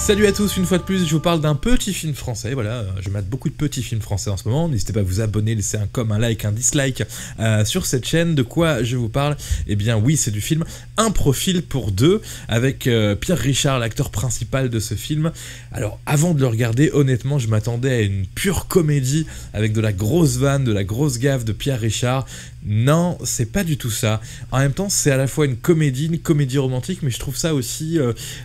Salut à tous, une fois de plus, je vous parle d'un petit film français, voilà, je mate beaucoup de petits films français en ce moment, n'hésitez pas à vous abonner, laisser un comme, un like, un dislike sur cette chaîne. De quoi je vous parle? Eh bien oui, c'est du film Un profil pour deux, avec Pierre Richard, l'acteur principal de ce film. Alors avant de le regarder, honnêtement, je m'attendais à une pure comédie, avec de la grosse vanne, de la grosse gaffe de Pierre Richard. Non, c'est pas du tout ça. En même temps, c'est à la fois une comédie romantique, mais je trouve ça aussi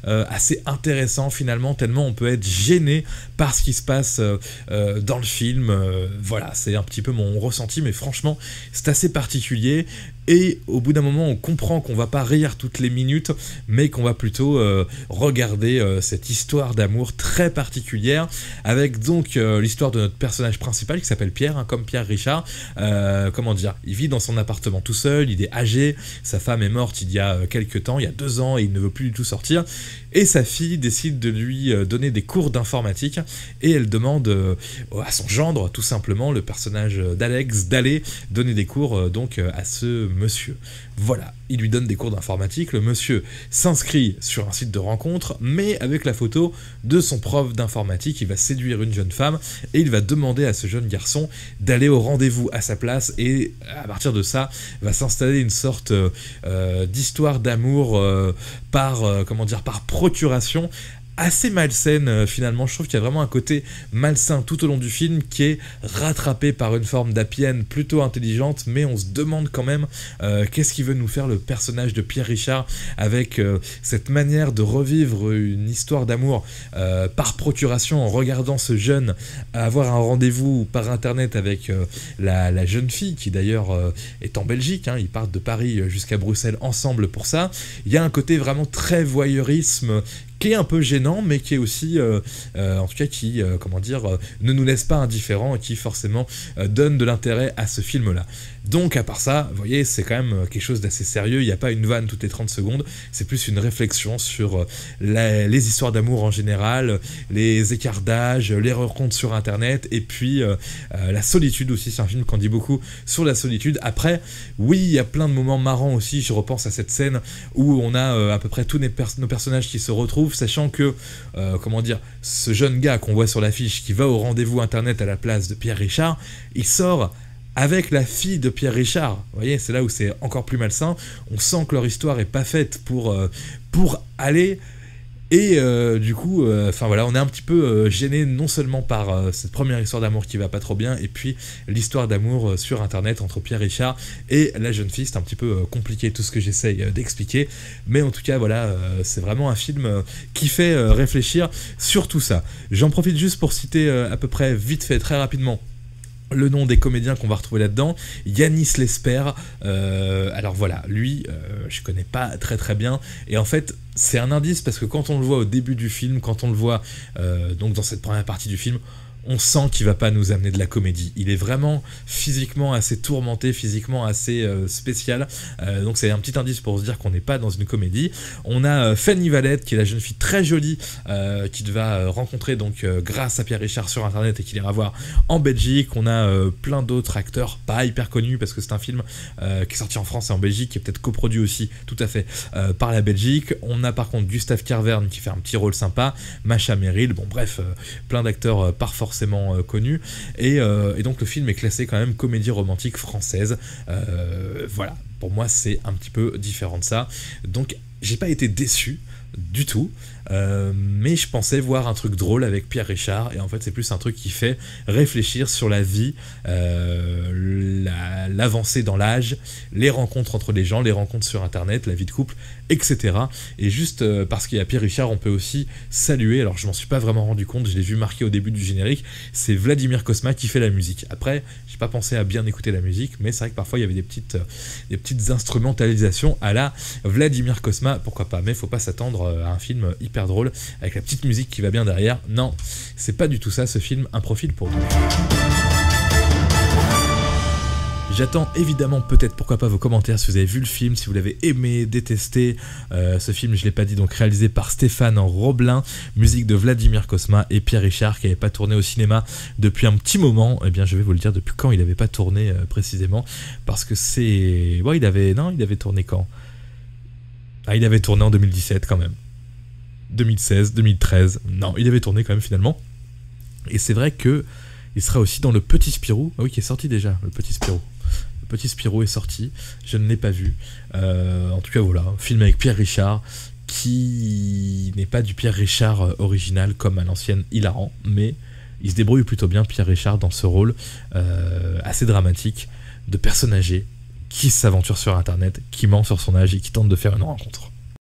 assez intéressant finalement, tellement on peut être gêné par ce qui se passe dans le film. Voilà, c'est un petit peu mon ressenti, mais franchement, c'est assez particulier. Et au bout d'un moment, on comprend qu'on va pas rire toutes les minutes, mais qu'on va plutôt regarder cette histoire d'amour très particulière, avec donc l'histoire de notre personnage principal qui s'appelle Pierre, hein, comme Pierre Richard. Comment dire, il vit dans son appartement tout seul, il est âgé, sa femme est morte il y a quelques temps, il y a 2 ans, et il ne veut plus du tout sortir. Et sa fille décide de lui donner des cours d'informatique, et elle demande à son gendre, tout simplement, le personnage d'Alex, d'aller donner des cours donc à ce monsieur. Voilà, il lui donne des cours d'informatique, le monsieur s'inscrit sur un site de rencontre, mais avec la photo de son prof d'informatique. Il va séduire une jeune femme, et il va demander à ce jeune garçon d'aller au rendez-vous à sa place, et à partir de ça, va s'installer une sorte d'histoire d'amour par procuration, assez malsaine finalement. Je trouve qu'il y a vraiment un côté malsain tout au long du film qui est rattrapé par une forme d'happy end plutôt intelligente, mais on se demande quand même qu'est-ce qu'il veut nous faire le personnage de Pierre Richard avec cette manière de revivre une histoire d'amour par procuration en regardant ce jeune avoir un rendez-vous par internet avec la jeune fille qui d'ailleurs est en Belgique, hein. Ils partent de Paris jusqu'à Bruxelles ensemble pour ça. Il y a un côté vraiment très voyeurisme qui est un peu gênant, mais qui est aussi, en tout cas, qui, ne nous laisse pas indifférents et qui forcément donne de l'intérêt à ce film-là. Donc, à part ça, vous voyez, c'est quand même quelque chose d'assez sérieux. Il n'y a pas une vanne toutes les 30 secondes, c'est plus une réflexion sur les histoires d'amour en général, les écarts d'âge, les rencontres sur Internet, et puis la solitude aussi. C'est un film qui en dit beaucoup sur la solitude. Après, oui, il y a plein de moments marrants aussi. Je repense à cette scène où on a à peu près tous nos personnages qui se retrouvent, sachant que, ce jeune gars qu'on voit sur l'affiche qui va au rendez-vous internet à la place de Pierre Richard, il sort avec la fille de Pierre Richard. Vous voyez, c'est là où c'est encore plus malsain. On sent que leur histoire est pas faite pour aller... Et du coup, on est un petit peu gêné non seulement par cette première histoire d'amour qui va pas trop bien, et puis l'histoire d'amour sur internet entre Pierre Richard et la jeune fille. C'est un petit peu compliqué tout ce que j'essaye d'expliquer, mais en tout cas voilà, c'est vraiment un film qui fait réfléchir sur tout ça. J'en profite juste pour citer à peu près vite fait, très rapidement, le nom des comédiens qu'on va retrouver là-dedans. Yanis Lesper, alors voilà, lui, je connais pas très très bien, et en fait, c'est un indice parce que quand on le voit au début du film, quand on le voit donc dans cette première partie du film, on sent qu'il va pas nous amener de la comédie. Il est vraiment physiquement assez tourmenté, physiquement assez spécial. Donc c'est un petit indice pour se dire qu'on n'est pas dans une comédie. On a Fanny Valette, qui est la jeune fille très jolie qu'il va rencontrer donc grâce à Pierre Richard sur internet et qu'il ira voir en Belgique. On a plein d'autres acteurs pas hyper connus parce que c'est un film qui est sorti en France et en Belgique, qui est peut-être coproduit aussi tout à fait par la Belgique. On a par contre Gustave Carverne qui fait un petit rôle sympa, Macha Merrill, bon bref, plein d'acteurs par forcément connu, et donc le film est classé quand même comédie romantique française. Voilà, pour moi c'est un petit peu différent de ça, donc j'ai pas été déçu du tout, mais je pensais voir un truc drôle avec Pierre Richard, et en fait c'est plus un truc qui fait réfléchir sur la vie, l'avancée dans l'âge, les rencontres entre les gens, les rencontres sur internet, la vie de couple, etc. Et juste parce qu'il y a Pierre Richard, on peut aussi saluer, alors je m'en suis pas vraiment rendu compte, je l'ai vu marqué au début du générique, c'est Vladimir Cosma qui fait la musique. Après, j'ai pas pensé à bien écouter la musique, mais c'est vrai que parfois il y avait des petites instrumentalisations à la Vladimir Cosma, pourquoi pas, mais faut pas s'attendre à un film hyper drôle avec la petite musique qui va bien derrière. Non, c'est pas du tout ça ce film, Un profil pour deux. J'attends évidemment peut-être, pourquoi pas, vos commentaires si vous avez vu le film, si vous l'avez aimé, détesté. Ce film, je l'ai pas dit, donc réalisé par Stéphane Roblin, musique de Vladimir Cosma et Pierre Richard, qui n'avait pas tourné au cinéma depuis un petit moment. Eh bien, je vais vous le dire depuis quand il n'avait pas tourné précisément, parce que c'est... il avait tourné quand? Ah, il avait tourné en 2017 quand même. 2016, 2013. Non, il avait tourné quand même finalement. Et c'est vrai que il sera aussi dans Le Petit Spirou. Ah oui, qui est sorti déjà, Le Petit Spirou. Le Petit Spirou est sorti, je ne l'ai pas vu. En tout cas, voilà, un film avec Pierre Richard, qui n'est pas du Pierre Richard original comme à l'ancienne hilarant, mais il se débrouille plutôt bien, Pierre Richard, dans ce rôle assez dramatique de personne âgée qui s'aventure sur Internet, qui ment sur son âge et qui tente de faire une rencontre.